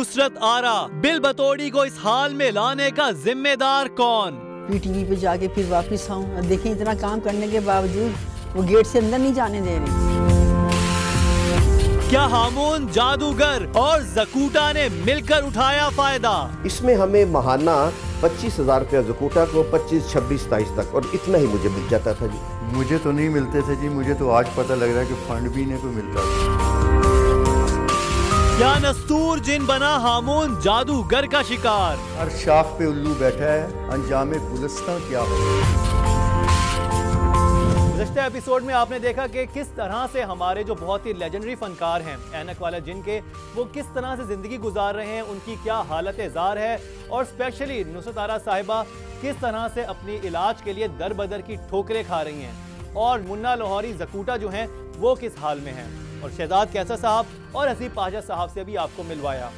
नुसरत आरा, bill बतौड़ी को इस हाल में लाने का जिम्मेदार कौन? पीटीवी पे जाके फिर वापस आऊँ, देखें इतना काम करने के बावजूद वो गेट से अंदर नहीं जाने दे रहे। क्या हामून, जादूगर और जकूटा ने मिलकर उठाया फायदा? इसमें हमें महाना 25,000 रुपया जकूटा को 25, 26, 27 तक, और इतना ही मुझे मिल जाता था जी। मुझे तो नहीं मिलते थे जी, मुझे तो आज पता लग रहा है कि फंड भी नहीं कोई मिलता था। क्या नस्तूर जिन बना हामून जादूगर का शिकार? हर शाख पे उल्लू बैठा है, अंजामे गुलिस्तां क्या हो। गुज़श्ता एपिसोड में आपने देखा कि किस तरह से हमारे जो बहुत ही लेजेंडरी फनकार हैं ऐनक वाला जिन के, वो किस तरह से जिंदगी गुजार रहे हैं, उनकी क्या हालत ज़ार है, और स्पेशली नुसरत आरा साहिबा किस तरह से अपनी इलाज के लिए दर बदर की ठोकरें खा रही हैं, और मुन्ना लाहौरी जकूटा जो हैं वो किस हाल में हैं, और शहजाद कैसर साहब और हसीब पाशा साहब से भी आपको मिलवाया।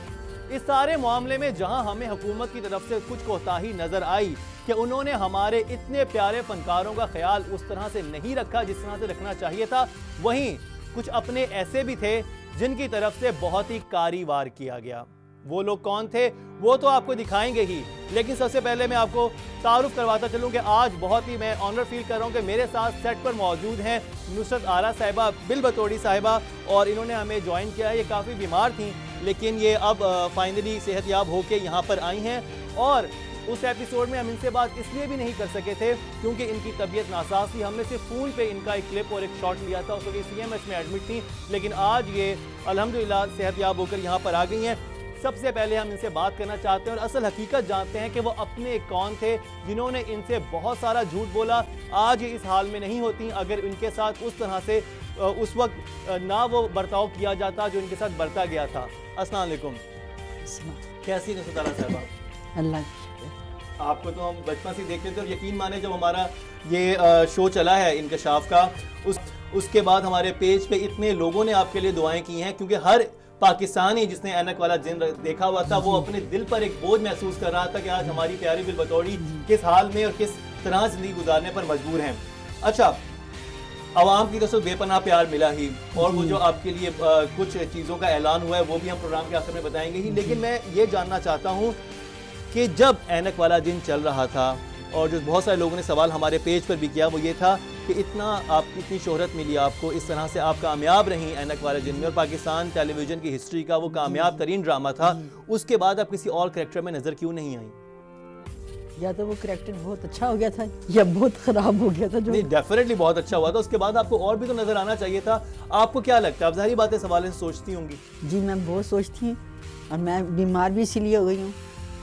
इस सारे मामले में जहां हमें हुकूमत की तरफ से कुछ कोताही नजर आई कि उन्होंने हमारे इतने प्यारे फनकारों का ख्याल उस तरह से नहीं रखा जिस तरह से रखना चाहिए था, वहीं कुछ अपने ऐसे भी थे जिनकी तरफ से बहुत ही कारी वार किया गया। वो लोग कौन थे वो तो आपको दिखाएंगे ही, लेकिन सबसे पहले मैं आपको तारुफ करवाता चलूं कि आज बहुत ही मैं ऑनर फील कर रहा हूं कि मेरे साथ सेट पर मौजूद हैं नुसरत आरा साहिबा, बिल बतौड़ी साहिबा, और इन्होंने हमें ज्वाइन किया है। ये काफ़ी बीमार थी लेकिन ये अब फाइनली सेहतयाब होकर यहाँ पर आई हैं, और उस एपिसोड में हम इनसे बात इसलिए भी नहीं कर सके थे क्योंकि इनकी तबीयत नासाज थी। हमने सिर्फ फ़ोन पे इनका एक क्लिप और एक शॉट लिया था, उस वक्त CMH में एडमिट थी, लेकिन आज ये अल्हम्दुलिल्लाह सेहतयाब होकर यहाँ पर आ गई हैं। सबसे पहले हम इनसे बात करना चाहते हैं और असल हकीकत जानते हैं कि वो अपने कौन थे जिन्होंने इनसे बहुत सारा झूठ बोला। आज ये इस हाल में नहीं होती अगर इनके साथ उस तरह से उस वक्त ना वो बर्ताव किया जाता जो इनके साथ बरता गया था। अस्सलाम वालेकुम। कैसी नुसरत आरा साहिबा? अल्लाह, आपको तो हम बचपन से देखते थे और यकीन माने जब हमारा ये शो चला है इंकशाफ का, उसके बाद हमारे पेज पे इतने लोगों ने आपके लिए दुआएं की हैं, क्योंकि हर पाकिस्तानी जिसने ऐनक वाला जिन देखा हुआ था वो अपने दिल पर एक बोझ महसूस कर रहा था कि आज हमारी प्यारी बिल बतौड़ी किस हाल में और किस तरह जिंदगी गुजारने पर मजबूर हैं। अच्छा, आवाम की तरफ से बेपनाह प्यार मिला ही, और वो जो आपके लिए कुछ चीज़ों का ऐलान हुआ है वो भी हम प्रोग्राम के आखिर में बताएंगे ही, लेकिन मैं ये जानना चाहता हूँ कि जब ऐनक वाला जिन चल रहा था और जो बहुत सारे लोगों ने सवाल हमारे पेज पर भी किया वो ये था कि इतनी शोहरत मिली आपको, इस तरह से आप कामयाब रहीं ऐनक वाला जिन में, और पाकिस्तान टेलीविज़न की हिस्ट्री का वो कामयाब तरीन ड्रामा था, उसके बाद आप किसी और कैरेक्टर में नज़र क्यों नहीं आई? या तो वो कैरेक्टर बहुत अच्छा हो गया था या बहुत ख़राब हो गया था। जो नहीं, डेफिनेटली बहुत अच्छा हुआ था, उसके बाद आपको और भी तो नज़र आना चाहिए था। आपको क्या लगता है? आप ज़ाहिर बातें सवाल से सोचती होंगी। जी मैं बहुत सोचती हूँ, और मैं बीमार भी इसीलिए हो गई हूँ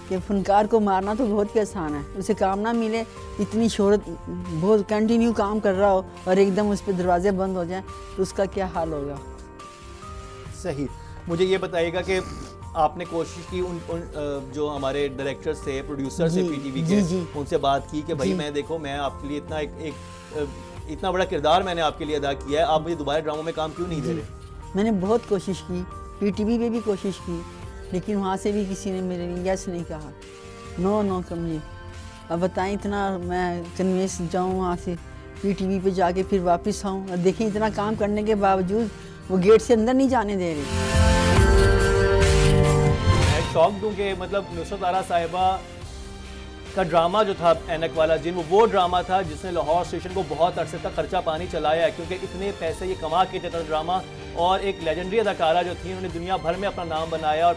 कि फनकार को मारना तो बहुत ही आसान है, उसे काम ना मिले, इतनी शोहरत, बहुत कंटिन्यू काम कर रहा हो और एकदम उस पर दरवाजे बंद हो जाएं तो उसका क्या हाल होगा। सही, मुझे ये बताइएगा कि आपने कोशिश की उन जो हमारे डायरेक्टर्स थे, प्रोड्यूसर्स थे पीटीवी के, उनसे बात की कि भाई मैं देखो मैं आपके लिए इतना बड़ा किरदार मैंने आपके लिए अदा किया है, आप मुझे दोबारा ड्रामों में काम क्यों नहीं दे रहे? मैंने बहुत कोशिश की, पीटीवी पे भी कोशिश की, लेकिन वहाँ से भी किसी ने मेरे लिए यस नहीं कहा, नो कमिए। अब बताएं इतना मैं कन्वेंस जाऊँ वहाँ से पीटीवी पे जाके फिर वापस आऊँ, और देखें इतना काम करने के बावजूद वो गेट से अंदर नहीं जाने दे रहे। मैं शौक दूँ कि मतलब नुसरत आरा साहिबा का ड्रामा जो था ऐनक वाला जिन, वो ड्रामा था जिसने लाहौर स्टेशन को बहुत अरसे तक खर्चा पानी चलाया है, क्योंकि इतने पैसे ये कमा के देता था ड्रामा, और एक लेजेंडरी अदाकारा जो थी उन्होंने दुनिया भर में अपना नाम बनाया और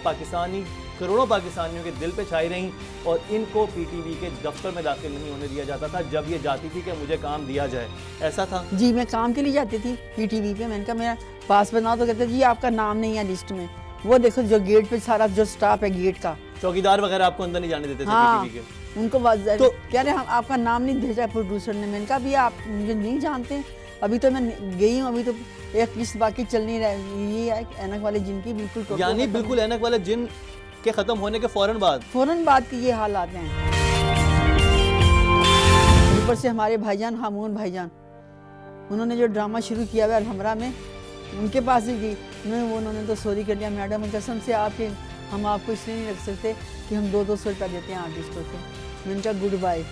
करोड़ों पाकिस्तानियों के दिल पे छाई रहीं, और इनको पीटीवी के दफ्तर में दाखिल नहीं होने दिया जाता था जब ये जाती थी कि मुझे काम दिया जाए। ऐसा था जी, मैं काम के लिए जाती थी पीटीवी पे, मैंने कहा मेरा पास बनाओ, तो कहते जी आपका नाम नहीं है लिस्ट में। वो देखो जो गेट पे सारा जो स्टाफ है गेट का, चौकीदार वगैरह आपको अंदर नहीं जाने देते थे पीटीवी के। उनको तो कह रहे हम आपका नाम नहीं भेजा प्रोड्यूसर ने। मैंने कहा भैया आप मुझे नहीं जानते, अभी तो मैं गई हूँ, अभी तो एक किस्त बाकी चल नहीं रहा है। ये है ऐनक वाले जिन की बिल्कुल, यानी बिल्कुल ऐनक वाले जिन के खत्म होने के फौरन बाद के ये हाल आते हैं। ऊपर से हमारे भाईजान हामून भाईजान, उन्होंने जो ड्रामा शुरू किया हुआ हमरा में, उनके पास ही गई, उन्होंने तो सॉरी कर लिया, मैडम कसम से आपके हम आपको इसलिए नहीं रख सकते कि हम 200 रुपया देते हैं आर्टिस्टों को। मैंने कहा गुड बाय।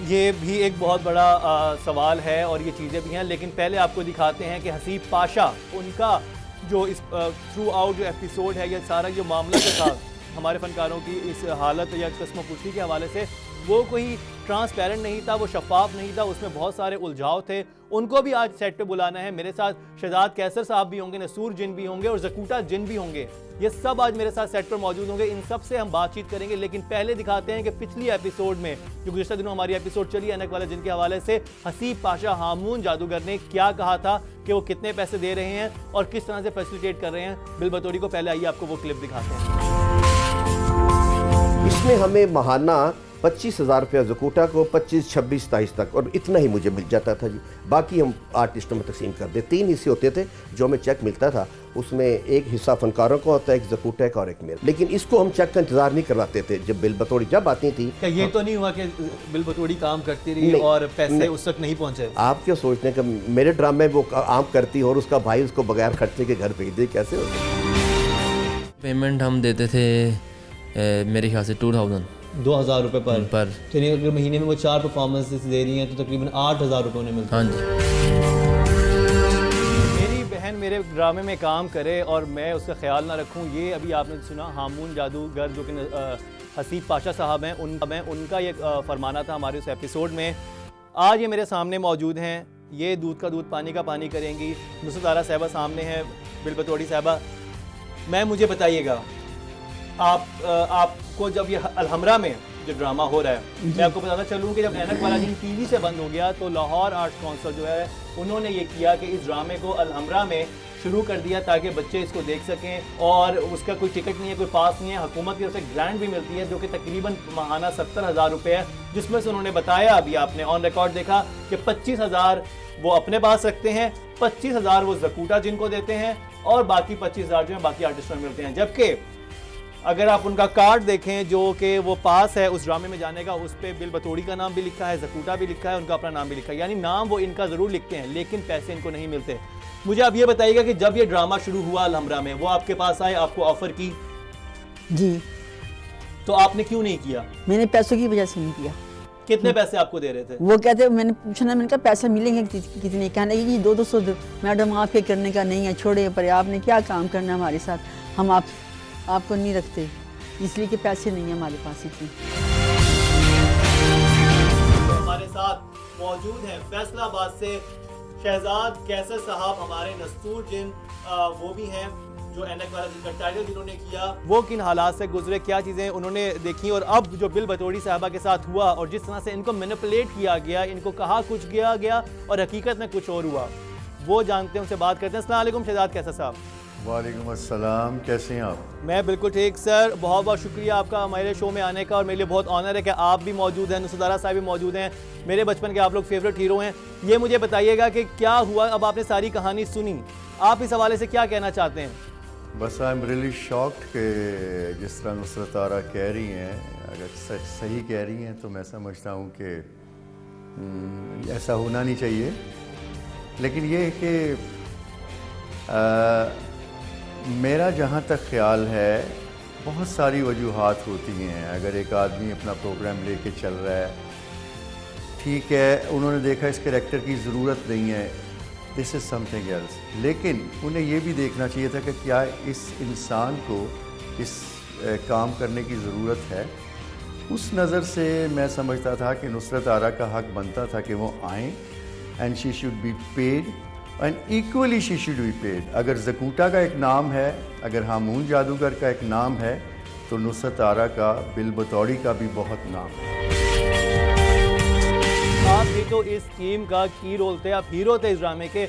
ये भी एक बहुत बड़ा सवाल है और ये चीज़ें भी हैं, लेकिन पहले आपको दिखाते हैं कि हसीब पाशा, उनका जो इस थ्रू आउट जो एपिसोड है, ये सारा जो मामला जो था हमारे फनकारों की इस हालत या कस्मोकुशी के हवाले से वो कोई ट्रांसपेरेंट नहीं था, वो शफाफ नहीं था, उसमें बहुत सारे उलझाव थे। उनको भी आज सेट पे बुलाना है। मेरे साथ शहजाद कैसर साहब भी होंगे, नसूर जिन भी होंगे और ज़कूटा जिन भी होंगे। ये सब आज मेरे साथ सेट पर मौजूद होंगे। इन सब से हम बातचीत करेंगे, लेकिन पहले दिखाते हैं कि पिछली एपिसोड में जो गुज़िश्ता दिनों हमारी एपिसोड चली ऐनक वाले जिन के हवाले से हसीब पाशा हामून जादूगर ने क्या कहा था कि वो कितने पैसे दे रहे हैं और किस तरह से फैसिलिटेट कर रहे हैं बिल बतौरी को। पहले आइए आपको वो क्लिप दिखाते हैं। इसमें हमें महाना 25,000 रुपया ज़कूटा को 25, 26, 27 तक और इतना ही मुझे मिल जाता था जी। बाकी हम आर्टिस्टों में तकसीम कर दे। 3 हिस्से होते थे जो हमें चेक मिलता था, उसमें एक हिस्सा फनकारों का होता है, एक ज़कूटा का और एक मेरा। लेकिन इसको हम चेक का इंतजार नहीं करवाते थे। जब बिल बतौरी जब आती थी, क्या ये तो नहीं हुआ कि बिल बतौरी काम करती रही और पैसे उस तक नहीं पहुंचे? आप क्या सोचते हैं कि मेरे ड्रामे वो आम करती और उसका भाई उसको बगैर खर्चे के घर भेज दे? कैसे होता? पेमेंट हम देते थे मेरे ख्याल से 2,000 रुपये पर। चलिए, अगर महीने में वो 4 परफॉर्मेंस दे रही हैं तो तकरीबन 8,000 रुपये उन्हें मिलते हैं। हाँ जी। मेरी बहन मेरे ड्रामे में काम करे और मैं उसका ख्याल ना रखूं, ये अभी आपने सुना हामून जादूगर जो कि हसीब पाशा साहब हैं, उनका ये फरमाना था हमारे उस एपिसोड में। आज ये मेरे सामने मौजूद हैं। ये दूध का दूध पानी का पानी करेंगी। नुसरत आरा साहबा सामने हैं, बिल बतौरी साहबा। मुझे बताइएगा, आपको जब ये अलहमरा में जो ड्रामा हो रहा है, मैं आपको बताना चलूँ कि जब ऐनक वाला दिन टीवी से बंद हो गया तो लाहौर आर्ट्स काउंसिल जो है उन्होंने ये किया कि इस ड्रामे को अलहमरा में शुरू कर दिया ताकि बच्चे इसको देख सकें। और उसका कोई टिकट नहीं है, कोई पास नहीं है। हुकूमत की तरफ से ग्रांट भी मिलती है जो कि तकरीबन माहाना 70,000 रुपये है, जिसमें से उन्होंने बताया, अभी आपने ऑन रिकॉर्ड देखा कि 25,000 वो अपने पास रखते हैं, 25,000 वो ज़कूटा जिनको देते हैं और बाकी 25,000 जो है बाकी आर्टिस्टों में मिलते हैं। जबकि अगर आप उनका कार्ड देखें जो कि वो पास है उस ड्रामे में जाने का, उस पर बिल बतौरी का नाम भी लिखा है, ज़कूटा भी लिखा है, उनका अपना नाम भी लिखा है। यानी नाम वो इनका ज़रूर लिखते हैं लेकिन पैसे इनको नहीं मिलते। मुझे आप ये बताइएगा कि जब ये ड्रामा शुरू हुआ अलहमरा में, वो आपके पास आए, आपको ऑफर की जी, तो आपने क्यों नहीं किया? मैंने पैसों की वजह से नहीं किया। कितने पैसे आपको दे रहे थे? वो कहते, मैंने पूछा ना, मैंने कहा पैसा मिलेंगे कितने? कहने लगी कि 200 मैडम आपके करने का नहीं है, छोड़े पर, आपने क्या काम करना हमारे साथ, हम आपको नहीं रखते इसलिए कि पैसे नहीं है हमारे पास इतने। तो हमारे साथ मौजूद हैं फैसलाबाद से शहजाद कैसर साहब, हमारे नस्तूर जिन वो भी हैं जो ऐनक वाला जिनका टाइटल जिन्होंने किया, वो किन हालात से गुजरे, क्या चीज़ें उन्होंने देखी और अब जो बिल बतौरी साहबा के साथ हुआ और जिस तरह से इनको मैनिपुलेट किया गया, इनको कहा कुछ किया गया और हकीकत में कुछ और हुआ, वो जानते हैं। उनसे बात करते हैं। अस्सलाम वालेकुम शहजाद कैसर साहब। वालेकुम अस्सलाम, कैसे हैं आप? मैं बिल्कुल ठीक सर, बहुत बहुत शुक्रिया आपका हमारे शो में आने का और मेरे लिए बहुत ऑनर है कि आप भी मौजूद हैं, नुसरत आरा साहब भी मौजूद हैं, मेरे बचपन के आप लोग फेवरेट हीरो हैं। ये मुझे बताइएगा कि क्या हुआ, अब आपने सारी कहानी सुनी, आप इस हवाले से क्या कहना चाहते हैं? बस आई एम रियली शॉक्ड कि जिस तरह नुसरत आरा कह रही हैं, अगर सही कह रही हैं तो मैं समझता हूँ कि ऐसा होना नहीं चाहिए। लेकिन ये है कि मेरा जहाँ तक ख्याल है, बहुत सारी वजूहात होती हैं। अगर एक आदमी अपना प्रोग्राम लेके चल रहा है, ठीक है, उन्होंने देखा इस कैरेक्टर की ज़रूरत नहीं है, दिस इज़ समथिंग एल्स, लेकिन उन्हें ये भी देखना चाहिए था कि क्या इस इंसान को इस काम करने की ज़रूरत है। उस नज़र से मैं समझता था कि नुसरत आरा का हक बनता था कि वो आएँ and she should be paid and equally she should be paid. अगर ज़कूटा का एक नाम है, अगर हामून जादूगर का एक नाम है, तो नुसरत आरा का, बिल बतौरी का भी बहुत नाम है। आप भी तो इस टीम का की रोल थे, आप हीरो थे इस ड्रामे के।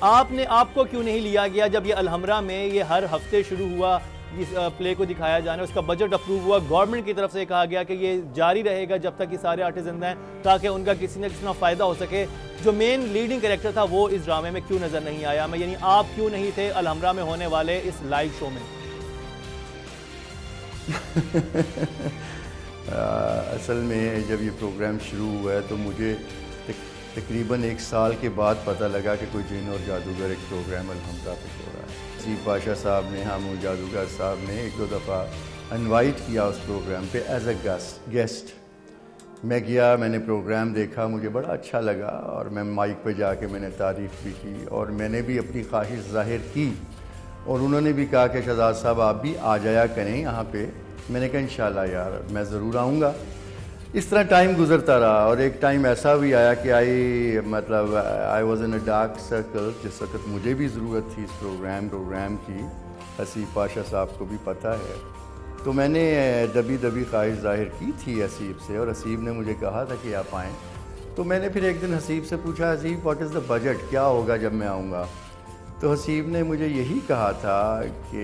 आपको क्यों नहीं लिया गया जब ये अलहमरा में ये हर हफ्ते शुरू हुआ, इस प्ले को दिखाया जाना, उसका बजट अप्रूव हुआ, गवर्नमेंट की तरफ से कहा गया कि ये जारी रहेगा जब तक ये सारे आर्टिस्ट जिंदा हैं, ताकि उनका किसी न किसी फ़ायदा हो सके। जो मेन लीडिंग कैरेक्टर था वो इस ड्रामे में क्यों नज़र नहीं आया? मैं यानी आप क्यों नहीं थे अलहमरा में होने वाले इस लाइव शो में? असल में जब ये प्रोग्राम शुरू हुआ है तो मुझे तकरीबन 1 साल के बाद पता लगा कि कोई जिन और जादूगर एक प्रोग्राम अलहमरा पे हो रहा है। हसीब पाशा साहब ने, हामून जादूगर साहब ने 1-2 दफ़ा इनवाइट किया उस प्रोग्राम पे एज अ गेस्ट। मैं गया, मैंने प्रोग्राम देखा, मुझे बड़ा अच्छा लगा और मैं माइक पे जाके मैंने तारीफ़ भी की और मैंने भी अपनी ख्वाहिश ज़ाहिर की और उन्होंने भी कहा कि शहजाद साहब आप भी आ जाया करें यहाँ पे मैंने कहा इंशाल्लाह यार मैं ज़रूर आऊँगा। इस तरह टाइम गुजरता रहा और एक टाइम ऐसा भी आया कि I was in a dark circle, जिस वक्त मुझे भी ज़रूरत थी इस प्रोग्राम की। हसीब पाशा साहब को भी पता है, तो मैंने दबी ख्वाहिश ज़ाहिर की थी हसीब से, और हसीब ने मुझे कहा था कि आप आएँ। तो मैंने फिर एक दिन हसीब से पूछा, Haseeb what is the budget, क्या होगा जब मैं आऊँगा? तो हसीब ने मुझे यही कहा था कि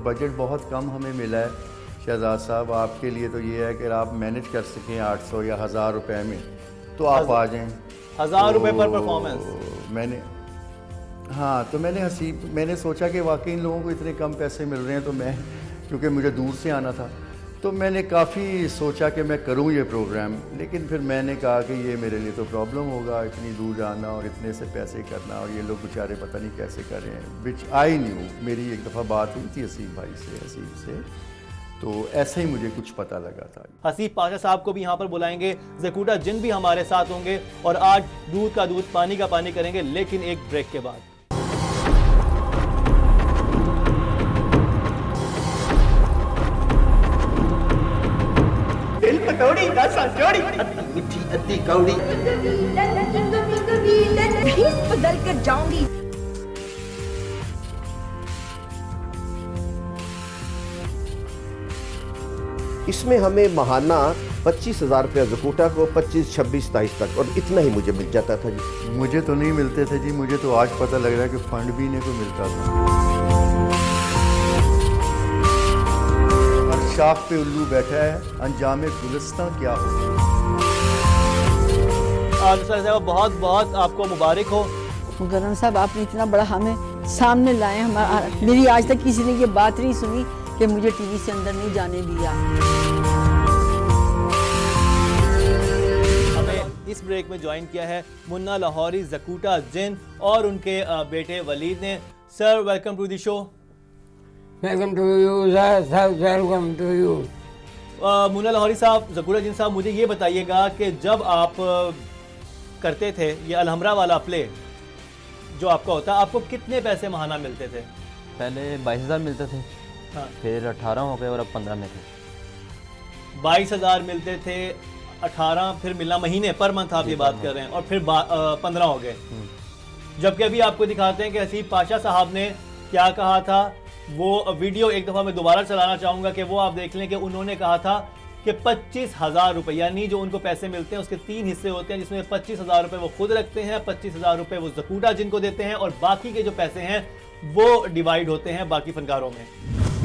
बजट बहुत कम हमें मिला है शहजाद साहब, आपके लिए तो ये है कि आप मैनेज कर सकें 800 या 1000 रुपये में, तो आप आ जाएं। 1000 रुपये पर परफॉर्मेंस? तो मैंने सोचा कि वाकई इन लोगों को इतने कम पैसे मिल रहे हैं, तो मैं, क्योंकि मुझे दूर से आना था, तो मैंने काफ़ी सोचा कि मैं करूं ये प्रोग्राम। लेकिन फिर मैंने कहा कि ये मेरे लिए तो प्रॉब्लम होगा, इतनी दूर जाना और इतने से पैसे करना, और ये लोग बेचारे पता नहीं कैसे कर रहे हैं। विच आई न्यू, मेरी एक दफ़ा बात हुई थी हसीब से, तो ऐसे ही मुझे कुछ पता लगा था। हसीब पाशा साहब को भी यहाँ पर बुलाएंगे, ज़कूटा जिन भी हमारे साथ होंगे, और आज दूध का दूध पानी का पानी करेंगे, लेकिन एक ब्रेक के बाद। दिल पकौड़ी दस जोड़ी, अद्धी मिठी अद्धी कौड़ी, बदल कर जाऊंगी। इसमें हमें महाना 25,000 रुपया ज़कूटा को 25, 26, 27 तक, और इतना ही मुझे मिल जाता था जी। मुझे तो नहीं मिलते थे जी, मुझे तो आज पता लग रहा है कि फंड भी इन्हें को मिलता था। शाख पे उल्लू बैठा है, अंजामे गुलिस्तां क्या हो। बहुत बहुत आपको मुबारक हो मुकर्रम साहब, आपने इतना बड़ा हमें सामने लाए। मेरी आज तक किसी ने ये बात नहीं सुनी कि मुझे टीवी से अंदर नहीं जाने दिया। हमें इस ब्रेक में ज्वाइन किया है मुन्ना लाहौरी, ज़कूटा जिन और उनके बेटे वलीद ने। Sir, welcome to the show. Welcome to you sir, welcome to you. Munna Lahori Sahab, Zakoota जिन साहब, मुझे ये बताइएगा कि जब आप करते थे ये अलहमरा वाला प्ले जो आपका होता, आपको कितने पैसे महाना मिलते थे? पहले 22,000 मिलते थे, हाँ। फिर 18 हो गए और अब 15 में थे। 22,000 मिलते थे, 18 फिर मिलना महीने पर मंथ आप ये बात कर रहे हैं, और फिर 15 हो गए। जबकि अभी आपको दिखाते हैं कि हसीब पाशा साहब ने क्या कहा था। वो वीडियो एक दफ़ा मैं दोबारा चलाना चाहूँगा कि वो आप देख लें कि उन्होंने कहा था कि 25,000 रुपये, यानी जो उनको पैसे मिलते हैं उसके 3 हिस्से होते हैं, जिसमें 25,000 रुपये वो खुद रखते हैं, 25,000 रुपये वो ज़कूटा जिनको देते हैं, और बाकी के जो पैसे हैं वो डिवाइड होते हैं बाकी फनकारों में।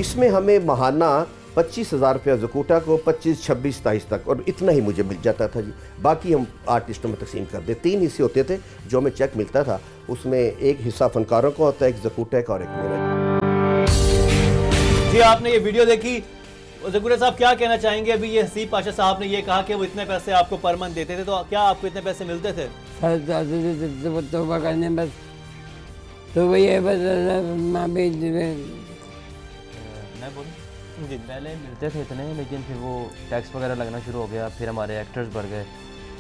इसमें हमें महाना 25,000 रुपया ज़कूटा को 25, 26, 27 तक, और इतना ही मुझे मिल जाता था जी। बाकी हम आर्टिस्टों में तकसीम कर दे। 3 हिस्से होते थे जो हमें चेक मिलता था, उसमें एक हिस्सा फनकारों का होता है, एक ज़कूटा का और एक मेरा। जी, आपने ये वीडियो देखी, ज़कूटा साहब क्या कहना चाहेंगे? अभी ये हसीब पाशा साहब ने ये कहा कि वो इतने पैसे आपको पर मंथ देते थे, तो क्या आपको इतने पैसे मिलते थे? तौबा करने बस, तो वही है बस। मैं बोलूँ जी, पहले मिलते थे इतने, लेकिन फिर वो टैक्स वगैरह लगना शुरू हो गया, फिर हमारे एक्टर्स बढ़ गए,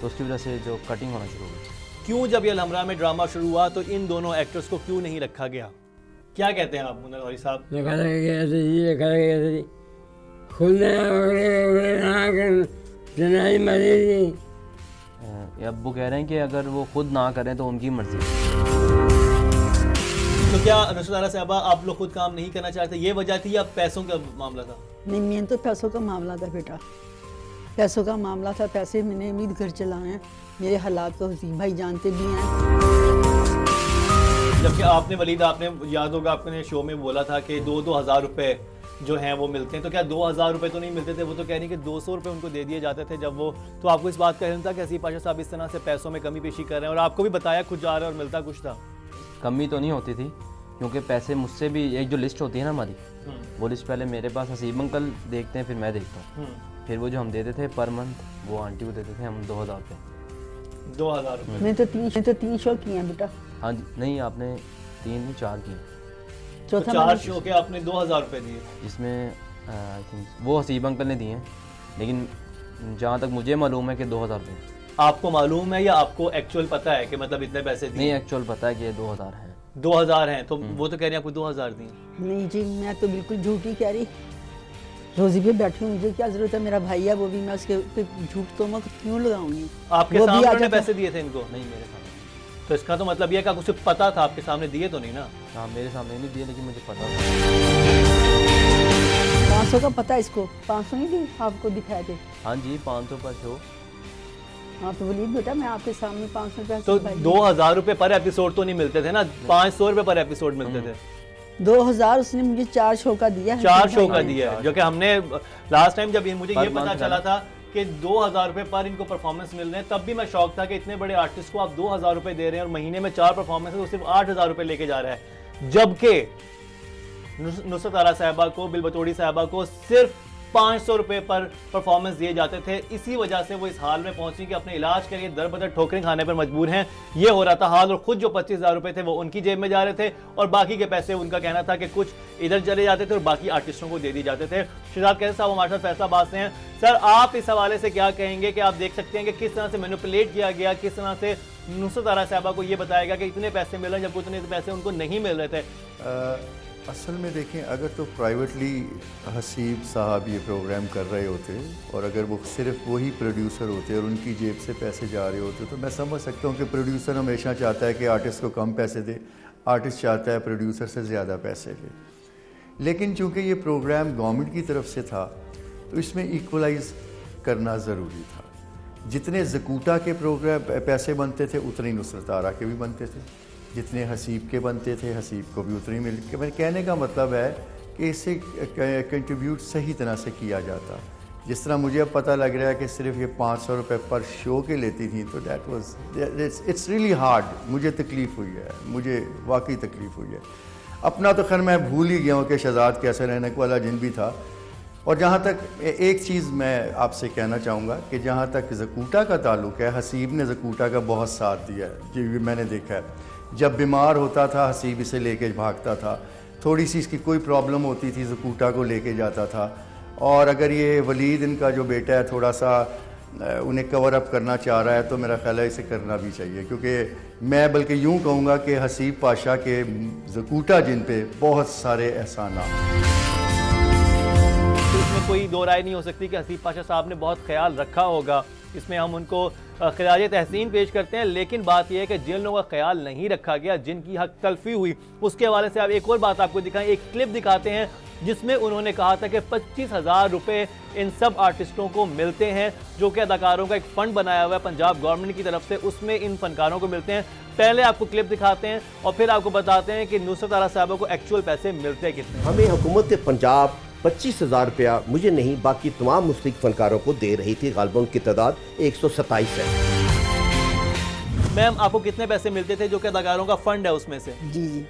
तो उसकी वजह से जो कटिंग होना शुरू हो गई। क्यों जब ये अलहमरा में ड्रामा शुरू हुआ तो इन दोनों एक्टर्स को क्यों नहीं रखा गया? क्या कहते हैं आप मुन्ना लाहौरी साहब? अब्बू कह रहे हैं कि अगर वो खुद ना करें तो उनकी मर्जी। तो क्या नुसरत साहबा आप लोग खुद काम नहीं करना चाहते, ये वजह थी या पैसों का मामला था? नहीं, मेन तो पैसों का मामला था बेटा, पैसों का मामला था। पैसे मैंने उम्मीद घर चलाए हैं, मेरे हालात को हसीब भाई जानते भी हैं। जबकि आपने वलीद, आपने याद होगा आपने शो में बोला था कि 2-2 हज़ार रुपये जो हैं वो मिलते हैं, तो क्या 2,000 रुपये तो नहीं मिलते थे? वो तो कह रही कि 200 रुपये उनको दे दिए जाते थे जब वो, तो आपको इस बात का इल्म था कि हसीब पाशा साहब इस तरह से पैसों में कमी पेशी कर रहे हैं, और आपको भी बताया कुछ जा रहा है और मिलता कुछ था? कमी तो नहीं होती थी, क्योंकि पैसे मुझसे भी, एक जो लिस्ट होती है ना हमारी, वो लिस्ट पहले मेरे पास हसीब अंकल देखते हैं, फिर मैं देखता हूँ, फिर वो जो हम देते थे पर मंथ वो आंटी को देते थे हम 2,000 रुपये। 2,000 रुपये? मैंने तो 3 शो किए हैं बेटा। हाँ जी, नहीं आपने 3 नहीं 4 किए। चौथा 4 शो के आपने 2,000 रुपये दिए, जिसमें आई थिंक वो हसीब अंकल ने दिए हैं, लेकिन जहाँ तक मुझे मालूम है कि 2,000 रुपये। आपको मालूम है या आपको एक्चुअल पता है कि मतलब इतने पैसे दिए? नहीं, एक्चुअल पता है कि ये 2,000 हैं। 2,000 हैं, तो वो तो कह रही हैं आपको 2,000 दिए। नहीं जी, मैं तो बिल्कुल झूठी कह रही। रोजी पे बैठी हूँ, मुझे क्या जरूरत है, मेरा भाई है वो भी, मैं उसके पे झूठ तो मैं क्यों लगाऊंगी। आपके वो भी सामने आ उन्होंने जाता- पैसे दिए थे इनको? नहीं मेरे सामने। तो इसका तो मतलब ये कि आपको सिर्फ पता था, आपके सामने दिए तो नहीं ना? हाँ मेरे सामने नहीं दिए, लेकिन मुझे पता था। 500 का पता है इसको, 500 नहीं दी आपको दिखाए थे। हाँ जी 500 पर शो। हाँ तो वलीद बेटा मैं आपके सामने 500 रुपये तो 2000 रुपए पर एपिसोड तो नहीं मिलते थे ना, 500 रुपए पर एपिसोड मिलते थे। 2000 उसने मुझे 4 शो का दिया है। 4 शो का दिया है, जो कि हमने लास्ट टाइम जब मुझे ये पर पता month चला है। था कि 2000 रुपए पर इनको परफॉर्मेंस मिल रहे हैं, तब भी मैं शौक था कि इतने बड़े आर्टिस्ट को आप 2000 रुपए दे रहे हैं और महीने में 4 परफॉर्मेंस है तो सिर्फ 8000 रुपए लेके जा रहा है। जबकि नुसरत आरा साहिबा को, बिल बतौड़ी साहिबा को सिर्फ 500 रुपए पर परफॉर्मेंस दिए जाते थे। इसी वजह से वो इस हाल में पहुंची कि अपने इलाज के लिए दर बदर ठोकरें खाने पर मजबूर हैं। ये हो रहा था हाल, और खुद जो 25,000 रुपए थे वो उनकी जेब में जा रहे थे और बाकी के पैसे उनका कहना था कि कुछ इधर चले जाते थे और बाकी आर्टिस्टों को दे दिए जाते थे। शहजाद कैसर साहब हमारे साथ फैसलाबाद से हैं। सर आप इस हवाले से क्या कहेंगे कि आप देख सकते हैं कि किस तरह से मैनिपुलेट किया गया, किस तरह से नुसरत आरा साहिबा को ये बताया गया कि इतने पैसे मिल रहे हैं जबकि उतने पैसे उनको नहीं मिल रहे थे। असल में देखें, अगर तो प्राइवेटली हसीब साहब ये प्रोग्राम कर रहे होते और अगर वो सिर्फ वही प्रोड्यूसर होते और उनकी जेब से पैसे जा रहे होते तो मैं समझ सकता हूँ कि प्रोड्यूसर हमेशा चाहता है कि आर्टिस्ट को कम पैसे दे, आर्टिस्ट चाहता है प्रोड्यूसर से ज़्यादा पैसे ले। लेकिन चूँकि ये प्रोग्राम गवर्नमेंट की तरफ से था तो इसमें इक्वलाइज करना ज़रूरी था। जितने ज़कूटा के प्रोग्राम पैसे बनते थे उतने नुसरत आरा के भी बनते थे, जितने हसीब के बनते थे हसीब को भी उतनी मिल के। मेरे कहने का मतलब है कि इसे कंट्रीब्यूट सही तरह से किया जाता। जिस तरह मुझे अब पता लग रहा है कि सिर्फ ये 500 रुपये पर शो के लेती थी तो that was it's really hard. मुझे तकलीफ़ हुई है, मुझे वाकई तकलीफ़ हुई है। अपना तो खैर मैं भूल ही गया हूँ कि शहजाद कैसे रहने वाला जिन भी था। और जहाँ तक एक चीज़ मैं आपसे कहना चाहूँगा कि जहाँ तक ज़कूटा का ताल्लुक़ है, हसीब ने ज़कूटा का बहुत साथ दिया है। ये मैंने देखा है, जब बीमार होता था हसीब इसे लेके भागता था, थोड़ी सी इसकी कोई प्रॉब्लम होती थी ज़कूटा को लेके जाता था। और अगर ये वलीद इनका जो बेटा है थोड़ा सा उन्हें कवर अप करना चाह रहा है तो मेरा ख्याल है इसे करना भी चाहिए, क्योंकि मैं बल्कि यूँ कहूँगा कि हसीब पाशा के ज़कूटा जिन पे बहुत सारे एहसानात। तो इसमें कोई दो राय नहीं हो सकती कि हसीब पाशा साहब ने बहुत ख्याल रखा होगा, इसमें हम उनको खिराज तहसीन पेश करते हैं। लेकिन बात यह है कि जिन लोगों का ख्याल नहीं रखा गया, जिनकी हक तलफी हुई, उसके हवाले से आप एक और बात आपको दिखाएं, एक क्लिप दिखाते हैं जिसमें उन्होंने कहा था कि 25,000 रुपये इन सब आर्टिस्टों को मिलते हैं, जो कि अदाकारों का एक फ़ंड बनाया हुआ है पंजाब गवर्नमेंट की तरफ से, उसमें इन फनकारों को मिलते हैं। पहले आपको क्लिप दिखाते हैं और फिर आपको बताते हैं कि नुसरत आरा साहिबा को एक्चुअल पैसे मिलते कितने। हमें हुकूमत पंजाब 25,000 रुपया, मुझे नहीं बाकी तमाम मुस्तकिल फनकारों को दे रही थी। गालिबन उनकी तादाद 127 है। मैम आपको कितने पैसे मिलते थे जो कि अदाकारों का फंड है उसमें से? जी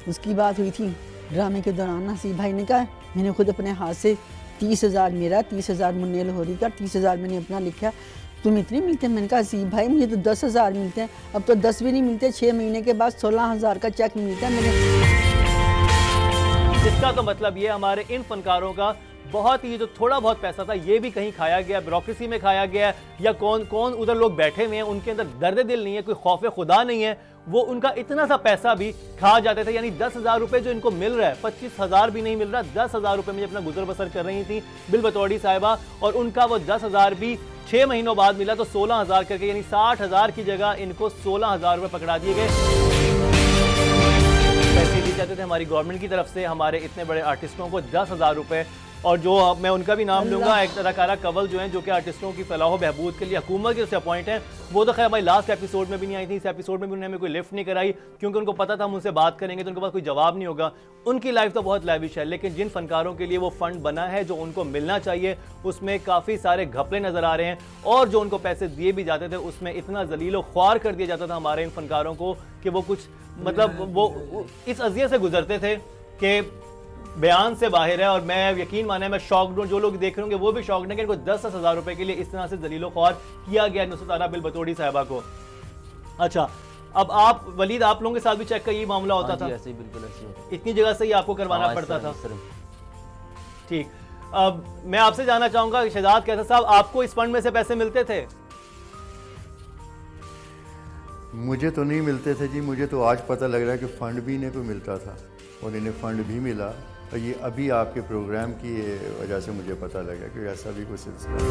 उसकी बात हुई थी ड्रामे के दौरान। हसीब भाई ने कहा मैंने खुद अपने हाथ से 30,000 मेरा, 30,000 मुन्ने लाहौरी का, 30,000 मैंने अपना लिखा, तुम इतने मिलते हैं? मैंने कहा हसीब भाई मुझे तो 10,000 मिलते हैं। अब तो 10 भी नहीं मिलते, 6 महीने के बाद 16,000 का चेक मिलता है मैंने। इसका तो मतलब ये हमारे इन फनकारों का बहुत ही जो थोड़ा बहुत पैसा था ये भी कहीं खाया गया, ब्यूरोक्रेसी में खाया गया, या कौन कौन उधर लोग बैठे हुए हैं उनके अंदर दर्द दिल नहीं है, कोई खौफ खुदा नहीं है, वो उनका इतना सा पैसा भी खा जाते थे। यानी 10,000 रुपये जो इनको मिल रहा है, 25,000 भी नहीं मिल रहा, 10,000 रुपये में अपना गुजर बसर कर रही थी बिल बतौड़ी साहिबा, और उनका वो 10,000 भी 6 महीनों बाद मिला तो 16,000 करके, यानी 60,000 की जगह इनको 16,000 रुपये पकड़ा दिए गए। पैसे दिए जाते थे हमारी गवर्नमेंट की तरफ से हमारे इतने बड़े आर्टिस्टों को 10,000 रुपये। और जो मैं उनका भी नाम लूँगा, एक अदाकारा कवल जो हैं, जो कि आर्टिस्टों की फलाह बहबूद के लिए हुकूमत के से अपॉइंट हैं, वो तो खैर भाई लास्ट एपिसोड में भी नहीं आई थी। इस एपिसोड में भी उन्होंने हमें कोई लिफ्ट नहीं कराई, क्योंकि उनको पता था हम उनसे बात करेंगे तो उनके पास कोई जवाब नहीं होगा। उनकी लाइफ तो बहुत लैविश है, लेकिन जिन फनकारों के लिए वो फंड बना है जो उनको मिलना चाहिए, उसमें काफ़ी सारे घपले नज़र आ रहे हैं। और जो उनको पैसे दिए भी जाते थे उसमें इतना जलीलो ख्वार कर दिया जाता था हमारे इन फनकारों को कि वो कुछ मतलब वो इस अज़ियत से गुजरते थे कि बयान से बाहर है। और मैं यकीन माने मैं शॉक्ड हूँ, जो लोग देख रहे होंगे वो भी शॉक्ड है कि इनको 10,000 रुपए के लिए इस तरह से जलीलो ख्वार किया गया नुसरत आरा बिल बतौड़ी साहिबा को। अच्छा, अब आप वलीद आप लोगों के साथ भी चेक का ये मामला होता था? ऐसे ही, बिल्कुल ऐसे होता। इतनी जगह से ही आपको करवाना पड़ता था? ठीक, अब मैं आपसे जानना चाहूंगा शहजाद कैसर साहब, आपको इस फंड में से पैसे मिलते थे? मुझे तो नहीं मिलते थे जी, मुझे तो आज पता लग रहा है कि फ़ंड भी इन्हें को मिलता था और इन्हें फ़ंड भी मिला। ये अभी आपके प्रोग्राम की वजह से मुझे पता लगा कि ऐसा भी कुछ सिलसिला है।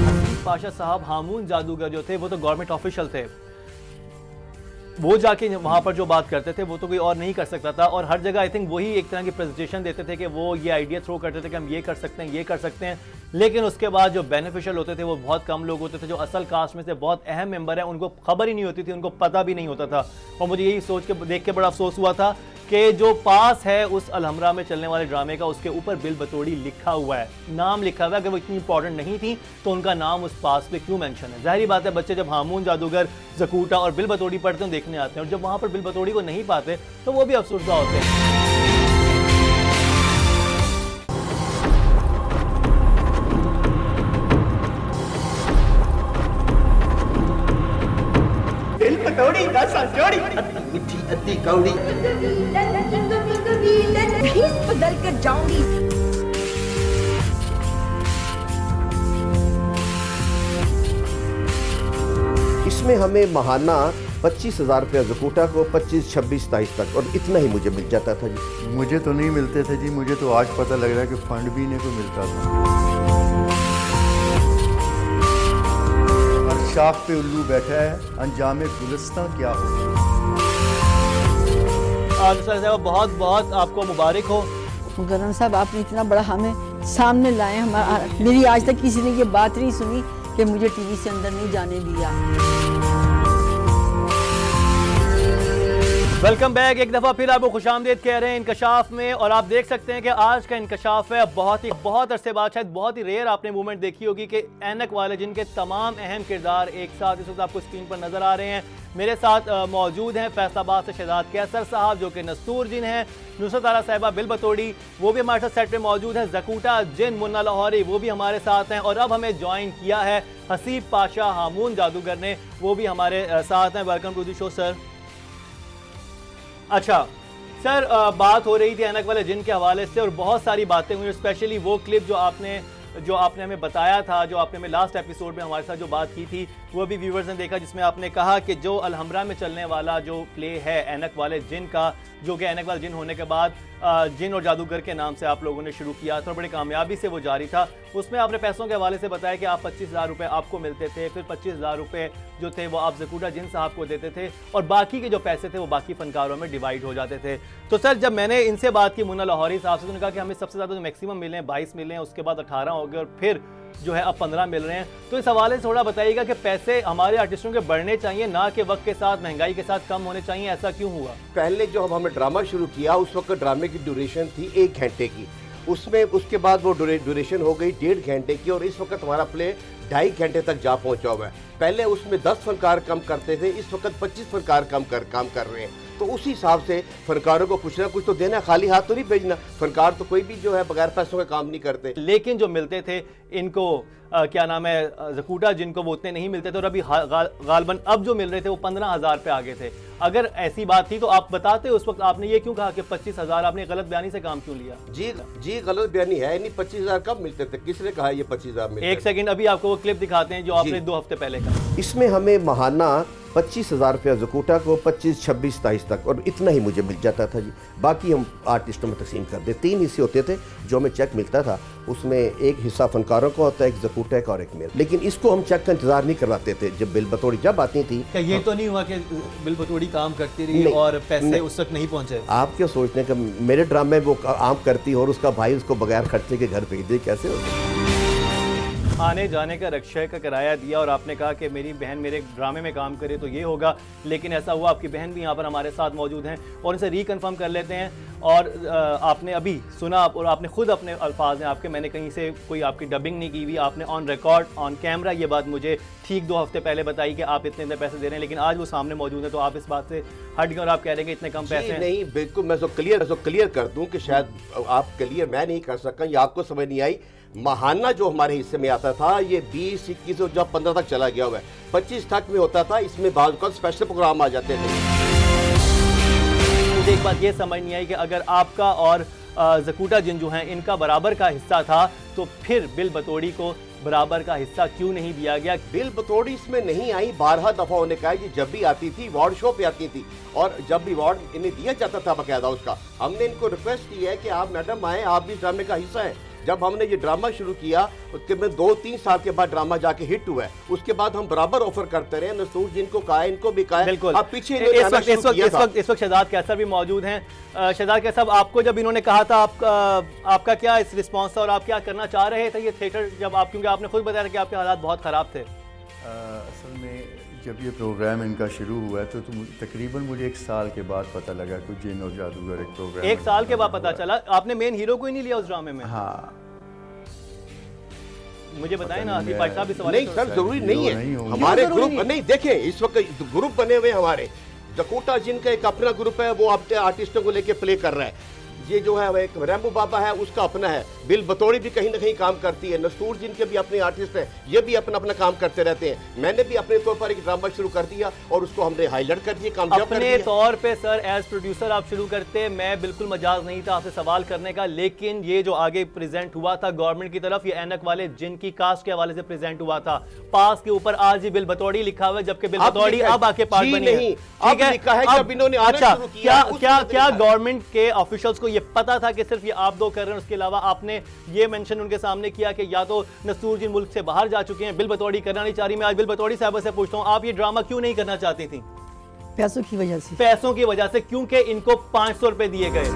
हसीब पाशा साहब हामून जादूगर जो थे वो तो गवर्नमेंट ऑफिशियल थे, वो जाके वहाँ पर जो बात करते थे वो तो कोई और नहीं कर सकता था, और हर जगह आई थिंक वही एक तरह की प्रेजेंटेशन देते थे कि वो ये आइडिया थ्रो करते थे कि हम ये कर सकते हैं, ये कर सकते हैं, लेकिन उसके बाद जो बेनिफिशियल होते थे वो बहुत कम लोग होते थे। जो असल कास्ट में से बहुत अहम मेंबर हैं उनको खबर ही नहीं होती थी, उनको पता भी नहीं होता था। और मुझे यही सोच के देख के बड़ा अफसोस हुआ था कि जो पास है उस अलहमरा में चलने वाले ड्रामे का, उसके ऊपर बिल बतौड़ी लिखा हुआ है, नाम लिखा हुआ है। अगर वो इतनी इंपॉर्टेंट नहीं थी तो उनका नाम उस पास पे क्यों मेंशन है? जाहिर बात है बच्चे जब हामून जादूगर, जकूटा और बिल बतौड़ी पढ़ते हैं देखने आते हैं, और जब वहाँ पर बिल बतौड़ी को नहीं पाते तो वो भी अफसुर्दा होते हैं। दिल पटोड़ी रसा जोड़ी अद्दी मीठी अद्दी कौड़ी भेस बदल कर जाऊंगी। इसमें हमें महाना 25,000 रुपया जकूटा को 25, 26, 27 तक, और इतना ही मुझे मिल जाता था जी। मुझे तो नहीं मिलते थे जी, मुझे तो आज पता लग रहा है कि फंड भी इन्हें को मिलता था। हर शाख पे उल्लू बैठा है, अंजाम गुलिस्तां क्या हो। साहब बहुत बहुत आपको मुबारक हो। मुकर्रम साहब आपने इतना बड़ा हमें सामने लाए, मेरी आज तक किसी ने ये बात नहीं सुनी कि मुझे टीवी से अंदर नहीं जाने दिया। वेलकम बैक, एक दफ़ा फिर आपको खुशामदीद कह रहे हैं इंकशाफ में, और आप देख सकते हैं कि आज का इंकशाफ है बहुत अरसे बाद, शायद बहुत ही रेयर आपने मूवमेंट देखी होगी कि ऐनक वाले जिनके तमाम अहम किरदार एक साथ इस वक्त आपको स्क्रीन पर नजर आ रहे हैं। मेरे साथ मौजूद हैं फैसलाबाद से शहजाद कैसर साहब जो कि नस्तूर जिन हैं, नुसरत आरा साहिबा बिल बतौड़ी वो भी हमारे साथ सेट पे मौजूद हैं, जकूटा जिन मुन्ना लाहौरी वो भी हमारे साथ हैं, और अब हमें ज्वाइन किया है हसीब पाशा हामून जादूगर ने, वो भी हमारे साथ हैं। Welcome to the show sir. अच्छा सर, बात हो रही थी ऐनक वाले जिन के हवाले से, और बहुत सारी बातें हुई, स्पेशली वो क्लिप जो आपने हमें बताया था, जो आपने हमें लास्ट एपिसोड में हमारे साथ जो बात की थी, वो भी व्यूवर्स ने देखा, जिसमें आपने कहा कि जो अलहमरा में चलने वाला जो प्ले है ऐनक वाले जिन का, जो कि ऐनक वाले जिन होने के बाद जिन और जादूगर के नाम से आप लोगों ने शुरू किया था, बड़ी कामयाबी से वो जारी था। उसमें आपने पैसों के हवाले से बताया कि आप 25,000 रुपये आपको मिलते थे, फिर 25,000 रुपये जो थे वो आप जकूटा जिन साहब को देते थे, और बाकी के जो पैसे थे वो बाकी फनकारों में डिवाइड हो जाते थे। तो सर जब मैंने इनसे बात की मुन्ना लाहौरी साहब से, उन्होंने कहा कि हमें सबसे ज़्यादा जो मैक्सिमम मिले हैं 22 मिले हैं, उसके बाद 18 हो गए, और फिर जो है अब 15 मिल रहे हैं। तो इस हवाले से थोड़ा बताइएगा कि पैसे हमारे आर्टिस्टों के बढ़ने चाहिए, ना कि वक्त के साथ महंगाई के साथ कम होने चाहिए, ऐसा क्यों हुआ? पहले जो हमने ड्रामा शुरू किया उस वक्त ड्रामे की ड्यूरेशन थी 1 घंटे की, उसमें उसके बाद वो ड्यूरेशन हो गई 1.5 घंटे की, और इस वक्त हमारा प्ले 2.5 घंटे तक जा पहुंचा हुआ है। पहले उसमें 10 फनकार कम करते थे, इस वक्त 25 फनकार काम कर रहे हैं। तो उसी हिसाब से फनकारों को कुछ ना कुछ तो देना, खाली हाथ तो नहीं भेजना। फनकार तो कोई भी जो है बगैर पैसों का काम नहीं करते। लेकिन जो मिलते थे इनको क्या नाम है जकूटा जिनको, वो उतने नहीं मिलते थे, और अभी गालबन अब जो मिल रहे थे वो 15,000 पे आगे थे। अगर ऐसी बात थी तो आप बताते उस वक्त, आपने ये क्यों कहा कि 25,000? आपने गलत बयानी से काम क्यों लिया? जी गलत बयानी है नहीं। 25,000 कब मिलते थे? किसने कहा ये 25,000 मिलते? एक सेकंड, अभी आपको वो क्लिप दिखाते हैं जो आपने 2 हफ्ते पहले कहा। इसमें हमें महाना 25,000 रुपया जकूटा को 25, 26, 27 तक, और इतना ही मुझे मिल जाता था जी। बाकी हम आर्टिस्टों में तकसीम कर दे। 3 हिस्से होते थे जो हमें चेक मिलता था, उसमें एक हिस्सा फनकारों का होता है, एक जकूटा का और एक मेरा। लेकिन इसको हम चेक का इंतजार नहीं करवाते थे। जब बिल बतौड़ी जब आती थी, क्या ये तो नहीं हुआ कि बिल बतौड़ी काम करती रही और पैसे उस तक नहीं पहुंचे? आप क्या सोचते हैं कि मेरे ड्रामे वो आम करती और उसका भाई उसको बगैर खर्चे के घर भेज दे? कैसे होता? आने जाने का रिक्शे का किराया दिया, और आपने कहा कि मेरी बहन मेरे ड्रामे में काम करे तो ये होगा, लेकिन ऐसा हुआ। आपकी बहन भी यहाँ पर हमारे साथ मौजूद हैं, और इनसे रिकन्फर्म कर लेते हैं। और आपने अभी सुना, और आपने खुद अपने अल्फाज हैं आपके, मैंने कहीं से कोई आपकी डबिंग नहीं की हुई, आपने ऑन रिकॉर्ड ऑन कैमरा ये बात मुझे ठीक 2 हफ्ते पहले बताई कि आप इतने पैसे दे रहे हैं, लेकिन आज वो सामने मौजूद है, तो आप इस बात से हट गए और आप कह रहे हैं कि इतने कम पैसे नहीं। बिल्कुल, मैं तो क्लियर कर दूं कि शायद आप क्लियर मैं नहीं कर सका, ये आपको समझ नहीं आई। महाना जो हमारे हिस्से में आता था ये 20, 21 और जब 15 तक चला गया हुआ है, 25 तक में होता था। इसमें बाज़ का स्पेशल प्रोग्राम आ जाते थे। मुझे एक बात ये समझ नहीं आई कि अगर आपका और ज़कूटा जिन जो हैं इनका बराबर का हिस्सा था, तो फिर बिल बतौड़ी को बराबर का हिस्सा क्यों नहीं दिया गया? बिल बतौड़ी इसमें नहीं आई, 12 दफा उन्होंने कहा कि जब भी आती थी वार्ड शो पे आती थी और जब भी वार्ड इन्हें दिया जाता था बकायदा उसका, हमने इनको रिक्वेस्ट की है कि आप मैडम आए, आप भी ड्रामे का हिस्सा हैं। जब हमने ये ड्रामा शुरू किया उसके में 2-3 साल के बाद ड्रामा जाके हिट हुआ है, उसके बाद हम बराबर ऑफर करते रहे, नसूर जिनको कहा है इनको भी कहा है। बिल्कुल। अब पीछे इस वक्त शहजाद कैसर भी मौजूद हैं। शहजाद कैसर साहब, आपको जब इन्होंने कहा था आपका क्या इस रिस्पॉन्स था और आप क्या करना चाह रहे थे ये थिएटर जब आप, क्योंकि आपने खुद बताया कि आपके हालात बहुत ख़राब थे? असल में जब ये प्रोग्राम इनका शुरू हुआ है तो तकरीबन मुझे 1 साल के बाद पता लगा कि जिन और जादूगर एक प्रोग्राम 1 साल के बाद पता चला? आपने मेन हीरो को ही नहीं लिया उस ड्रामे में? हाँ, मुझे बताएं ना, भाई साहब इस सवाल नहीं सर, जरूरी नहीं है। हमारे ग्रुप नहीं, देखें इस वक्त ग्रुप बने हुए हमारे, ज़कूटा जिन का एक अपना ग्रुप है, वो अपने आर्टिस्टों को लेके प्ले कर रहा है। ये जो है एक रैम्बो बाबा है उसका अपना है, बिल बतौड़ी भी कहीं ना कहीं काम करती है, नसूर जिनके भी अपने आर्टिस्ट हैं, ये भी अपना अपना काम करते रहते हैं। मैंने भी अपने तौर पर एक ड्रामा शुरू कर दिया और उसको हमने हाईलाइट कर दिया, कामयाब कर दिया। अपने तौर पे सर एज प्रोड्यूसर आप शुरू करते, मैं बिल्कुल मजाज नहीं था आपसे सवाल करने का, लेकिन ये जो आगे प्रेजेंट हुआ था गवर्नमेंट की तरफ, ये ऐनक वाले जिन की कास्ट के हवाले से प्रेजेंट हुआ था, पास के ऊपर आज ही बिल बतौड़ी लिखा हुआ है, जबकि बिल बतौड़ी अब आके पार्ट बनी है। ठीक है, अच्छा क्या गवर्नमेंट के ऑफिशियल्स को ये पता था कि सिर्फ ये आप दो कर रहे हैं? उसके अलावा आपने ये मेंशन उनके सामने किया कि या तो नसूर जिन मुल्क से बाहर जा चुके हैं, बिल बतौड़ी करना नहीं चाह रही। मैं आज बिल बतौड़ी साहब से पूछता हूं, आप ये ड्रामा क्यों नहीं करना चाहती थी? पैसों की वजह से। पैसों की वजह से, क्योंकि इनको 500 रुपए दिए गए।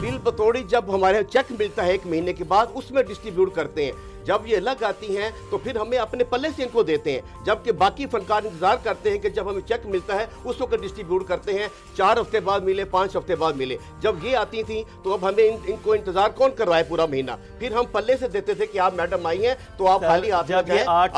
बिल बतौड़ी जब हमारे चेक मिलता है 1 महीने के बाद उसमें डिस्ट्रीब्यूट करते हैं, जब ये लग आती हैं तो फिर हमें अपने पल्ले से इनको देते हैं, जबकि बाकी फनकार इंतजार करते हैं कि जब हमें चेक मिलता है उस वक्त डिस्ट्रीब्यूट करते हैं। 4 हफ्ते बाद मिले, 5 हफ्ते बाद मिले। जब ये आती थी तो अब हमें इनको इंतजार कौन करवाए पूरा महीना? फिर हम पल्ले से देते थे कि आप मैडम आई हैं तो आप खाली हाथ जब ये 8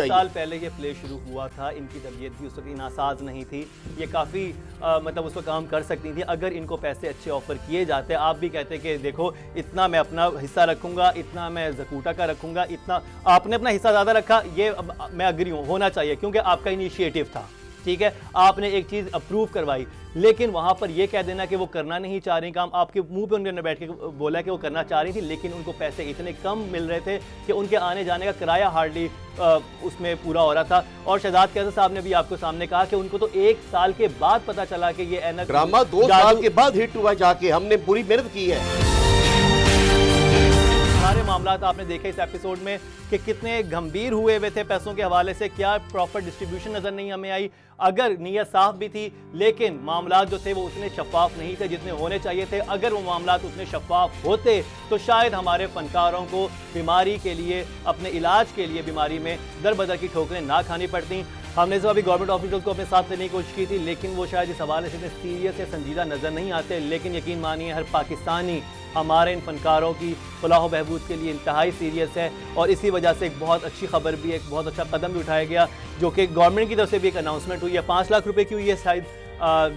साल पहले ये प्ले शुरू हुआ था, इनकी तबीयत भी उस वक्त नासाज नहीं थी, ये काफ़ी मतलब उस वक्त काम कर सकती थी। अगर इनको पैसे अच्छे ऑफर किए जाते, आप भी कहते कि देखो इतना मैं अपना हिस्सा रखूंगा, इतना मैं ज़कूटा का रखूंगा, इतना आपने अपना हिस्सा ज़्यादा रखा, ये मैं अग्री हूँ, होना चाहिए क्योंकि आपका इनिशिएटिव था। ठीक है, आपने एक चीज़ अप्रूव करवाई, लेकिन वहाँ पर यह कह देना कि वो करना नहीं चाह रही काम, आपके मुंह पे उन्होंने बैठ के बोला कि वो करना चाह रही थी, लेकिन उनको पैसे इतने कम मिल रहे थे कि उनके आने जाने का किराया हार्डली उसमें पूरा हो रहा था। और शहजाद कैसर साहब ने भी आपको सामने कहा कि उनको तो 1 साल के बाद पता चला कि ये ऐनक ड्रामा 2 साल के बाद हिट हुआ, जाके हमने पूरी मेहनत की है। सारे मामला आपने देखे इस एपिसोड में कि कितने गंभीर हुए हुए थे पैसों के हवाले से, क्या प्रॉपर डिस्ट्रीब्यूशन नजर नहीं हमें आई। अगर नीयत साफ भी थी, लेकिन मामला जो थे वो उतने शफाफ नहीं थे जितने होने चाहिए थे। अगर वो मामला उतने शफाफ होते तो शायद हमारे फनकारों को बीमारी के लिए, अपने इलाज के लिए बीमारी में दर बदर की ठोकरें ना खानी पड़ती। हमने जो अभी गवर्नमेंट ऑफिसर्स को अपने साथ लेने की कोशिश की थी, लेकिन वो शायद इस हवाले से इतने सीरियस या संजीदा नज़र नहीं आते। लेकिन यकीन मानिए हर पाकिस्तानी हमारे इन फनकारों की फलाह बहबूद के लिए इंतहाई सीरियस है, और इसी वजह से एक बहुत अच्छी खबर भी, एक बहुत अच्छा कदम भी उठाया गया, जो कि गवर्नमेंट की तरफ से भी एक अनाउंसमेंट हुई है। 5 लाख रुपए की हुई है, शायद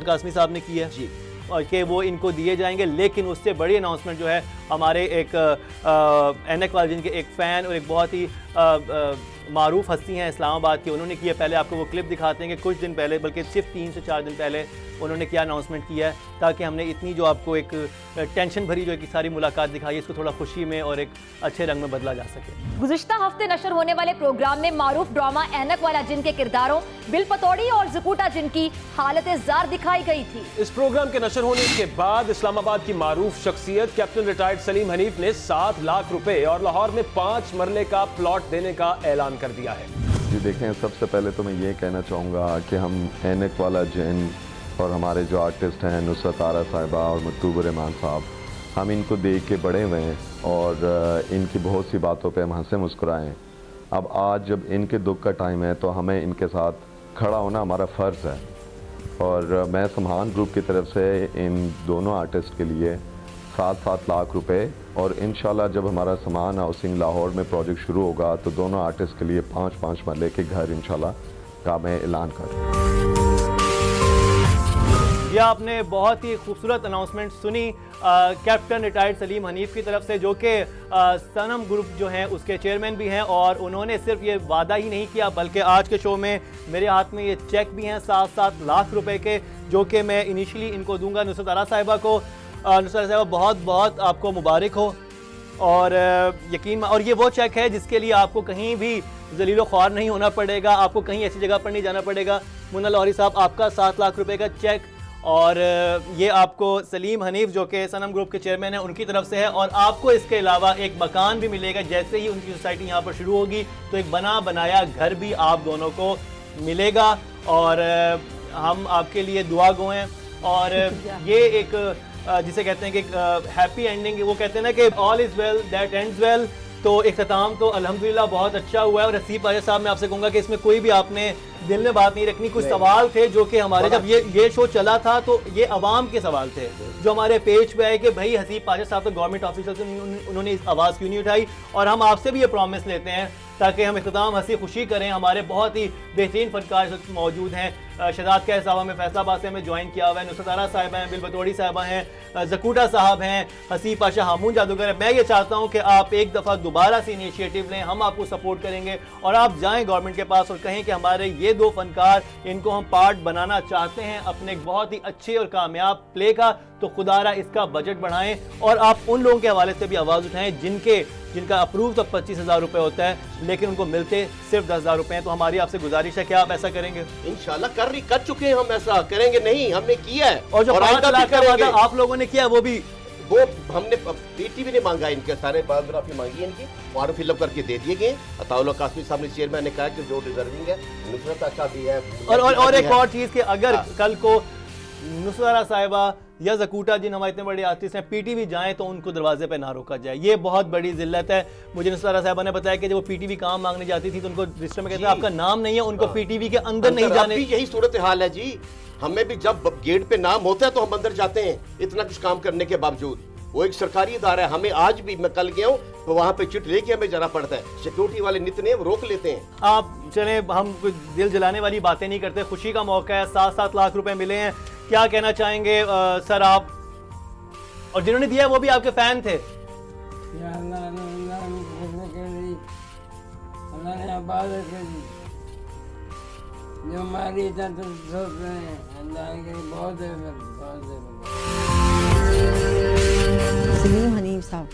कासमी साहब ने की है जी, और कि वो इनको दिए जाएंगे। लेकिन उससे बड़ी अनाउंसमेंट जो है हमारे एक ऐनक वाले जिनके एक फ़ैन और एक बहुत ही मारूफ हस्ती हैं इस्लामाबाद की, उन्होंने किया। पहले आपको वो क्लिप दिखाते हैं कि कुछ दिन पहले, बल्कि सिर्फ 3 से 4 दिन पहले उन्होंने क्या अनाउंसमेंट किया है, ताकि हमने इतनी जो आपको एक टेंशन भरी जो एक सारी मुलाकात दिखाई, इसको थोड़ा खुशी में और एक अच्छे रंग में बदला जा सके। गुज़िश्ता हफ्ते नशर होने वाले प्रोग्राम में मारूफ ड्रामा ऐनक वाला जिन के किरदारों बिल पतौड़ी और ज़कूटा जिन की हालत ज़ार दिखाई गई थी। इस प्रोग्राम के नशर होने के बाद इस्लामाबाद की मारूफ शख्सियत कैप्टन रिटायर्ड सलीम हनीफ ने 7 लाख रुपए और लाहौर में 5 मरले का प्लॉट देने का ऐलान कर दिया है। जी देखें, सबसे पहले तो मैं ये कहना चाहूँगा कि हम ऐनक वाला जिन और हमारे जो आर्टिस्ट हैं नुसरत आरा साहिबा और मतूब रहमान साहब, हम इनको देख के बड़े हुए हैं और इनकी बहुत सी बातों पे हम हंसे मुस्कुराएं। अब आज जब इनके दुख का टाइम है तो हमें इनके साथ खड़ा होना हमारा फ़र्ज़ है, और मैं सम्मान ग्रुप की तरफ से इन दोनों आर्टिस्ट के लिए 7-7 लाख रुपए, और इंशाल्लाह जब हमारा समान हाउसिंग लाहौर में प्रोजेक्ट शुरू होगा तो दोनों आर्टिस्ट के लिए 5-5 मरले के घर इंशाल्लाह का मैं ऐलान करूँ। ये आपने बहुत ही खूबसूरत अनाउंसमेंट सुनी कैप्टन रिटायर्ड सलीम हनीफ की तरफ से, जो कि सनम ग्रुप जो हैं उसके चेयरमैन भी हैं, और उन्होंने सिर्फ ये वादा ही नहीं किया बल्कि आज के शो में मेरे हाथ में ये चेक भी हैं 7-7 लाख रुपए के, जो कि मैं इनिशियली इनको दूंगा नुसरत आरा साहिबा को, नुसरत साहब बहुत बहुत आपको मुबारक हो, और यकीन, और ये वो चेक है जिसके लिए आपको कहीं भी जलीलो ख्वार नहीं होना पड़ेगा, आपको कहीं ऐसी जगह पर नहीं जाना पड़ेगा। मुन्ना लाहौरी साहब, आपका 7 लाख रुपए का चेक, और ये आपको सलीम हनीफ जो कि सनम ग्रुप के चेयरमैन हैं उनकी तरफ से है, और आपको इसके अलावा एक मकान भी मिलेगा। जैसे ही उनकी सोसाइटी यहाँ पर शुरू होगी तो एक बना बनाया घर भी आप दोनों को मिलेगा, और हम आपके लिए दुआ गो हैं। और ये एक जिसे कहते हैं कि हैप्पी एंडिंग, वो कहते हैं ना कि all is well that ends well. तो इख्तिताम तो अल्हम्दुलिल्लाह बहुत अच्छा हुआ है। और हसीब आजा साहब, मैं आपसे कहूँगा कि इसमें कोई भी आपने दिल में बात नहीं रखनी। कुछ सवाल थे जो कि हमारे जब ये शो चला था तो ये अवाम के सवाल थे जो हमारे पेज पे आए कि भाई हसीब पाजा साहब तो गवर्नमेंट ऑफिसर से उन्होंने इस आवाज़ क्यों नहीं उठाई। और हम आपसे भी ये प्रॉमिस लेते हैं ताकि हम इख्तिताम हंसी खुशी करें। हमारे बहुत ही बेहतरीन फनकार मौजूद हैं। शहजाद कैस साहब हमें फैसलाबाद से हमें ज्वाइन किया हुआ है, नुसरत आरा साहिबा हैं, बिल बतौड़ी साहिबा हैं, ज़कूटा साहब हैं, हसीब पाशा, हामून जादूगर है। मैं ये चाहता हूँ कि आप एक दफ़ा दोबारा से इनिशिएटिव लें, हम आपको सपोर्ट करेंगे और आप जाएँ गवर्नमेंट के पास और कहें कि हमारे ये 2 फनकार, इनको हम पार्ट बनाना चाहते हैं अपने एक बहुत ही अच्छे और कामयाब प्ले का, तो खुदारा इसका बजट बढ़ाएं। और आप उन लोगों के हवाले से भी आवाज़ उठाएं जिनका अप्रूव तो 25,000 रुपये होता है लेकिन उनको मिलते सिर्फ 10,000 रुपये हैं। तो हमारी आपसे गुजारिश है कि आप ऐसा करेंगे। इंशाल्लाह कर चुके हैं हम, ऐसा करेंगे नहीं, हमने किया है। और जो 5 लाख का वादा आप लोगों ने किया वो हमने पीटीवी ने मांगा, इनके सारे बायोग्राफी मांगी है, इनकी फॉर्म फिलअप करके दे दिए गए। अताउल्ला कासमी साहब ने, चेयरमैन ने कहा कि जो डिजर्विंग है, नुसरत अच्छा भी है। और एक और चीज़ कि अगर कल को नुसरत साहिबा या ज़कूटा जिन हमारे इतने बड़े आर्टिस्ट हैं पीटीवी जाएं तो उनको दरवाजे पे ना रोका जाए, ये बहुत बड़ी जिल्लत है। मुझे नुसरत साहिबा ने बताया कि जब वो पीटीवी काम मांगने जाती थी तो उनको रजिस्टर में कहते हैं आपका नाम नहीं है, उनको पीटीवी के अंदर नहीं जाने। यही सूरत हाल है जी, हमें भी जब गेट पे नाम होता है तो हम अंदर जाते हैं, इतना कुछ काम करने के बावजूद। वो एक सरकारी इदारा है, हमें आज भी, मैं कल गया हूँ तो वहाँ पे चिट लेके हमें जाना पड़ता है, सिक्योरिटी वाले नित ने रोक लेते हैं। आप चले, हम कुछ दिल जलाने वाली बातें नहीं करते, खुशी का मौका है, 7-7 लाख रुपए मिले हैं, क्या कहना चाहेंगे सर आप? और जिन्होंने दिया वो भी आपके फैन थे। जो हमारी सोच रहे हैं बहुत सलीम हनीफ साहब,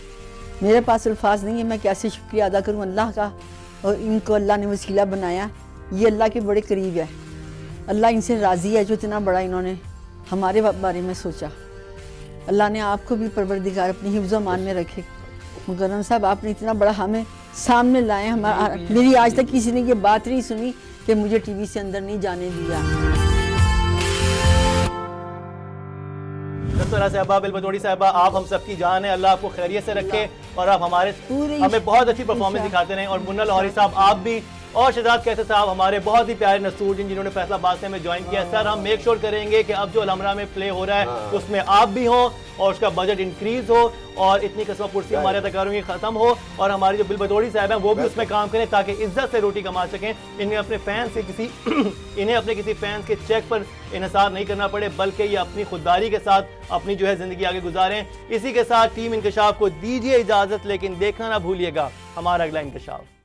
मेरे पास अल्फाज नहीं है, मैं कैसे शुक्रिया अदा करूं अल्लाह का। और इनको अल्लाह ने वसीला बनाया, ये अल्लाह के बड़े करीब है, अल्लाह इनसे राज़ी है जो इतना बड़ा इन्होंने हमारे बारे में सोचा। अल्लाह ने आपको भी परवरदिगार अपनी हिफ्ज़ मान में रखे। मुकर्रम साहब, आपने इतना बड़ा हमें सामने लाए, हमारा मेरी आज तक किसी ने ये बात नहीं सुनी कि मुझे टीवी से अंदर नहीं जाने दिया। साहबा, बिल बतौड़ी साहबा, आप हम सबकी जान है, अल्लाह आपको खैरियत से रखे और आप हमें बहुत अच्छी परफॉर्मेंस दिखाते रहे। और मुन्ना लाहौरी साहब आप भी, और शहजाद कैसे साहब हमारे बहुत ही प्यारे नसूर जिन्होंने फैसलाबाद से हमें ज्वाइन किया। सर, हम मेक श्योर करेंगे कि अब जो अलहमरा में प्ले हो रहा है उसमें आप भी हों और उसका बजट इंक्रीज हो और इतनी कसम पुरसी हमारे अदाकारों की खत्म हो और हमारी जो बिल बतौड़ी साहब हैं वो भी उसमें काम करें ताकि इज्जत से रोटी कमा सकें। इन्हें अपने फैंस से किसी फैंस के चेक पर इन्हिसार नहीं करना पड़े, बल्कि ये अपनी खुददारी के साथ अपनी जो है जिंदगी आगे गुजारें। इसी के साथ टीम इंकशाफ को दीजिए इजाजत, लेकिन देखना ना भूलिएगा हमारा अगला इंकशाफ।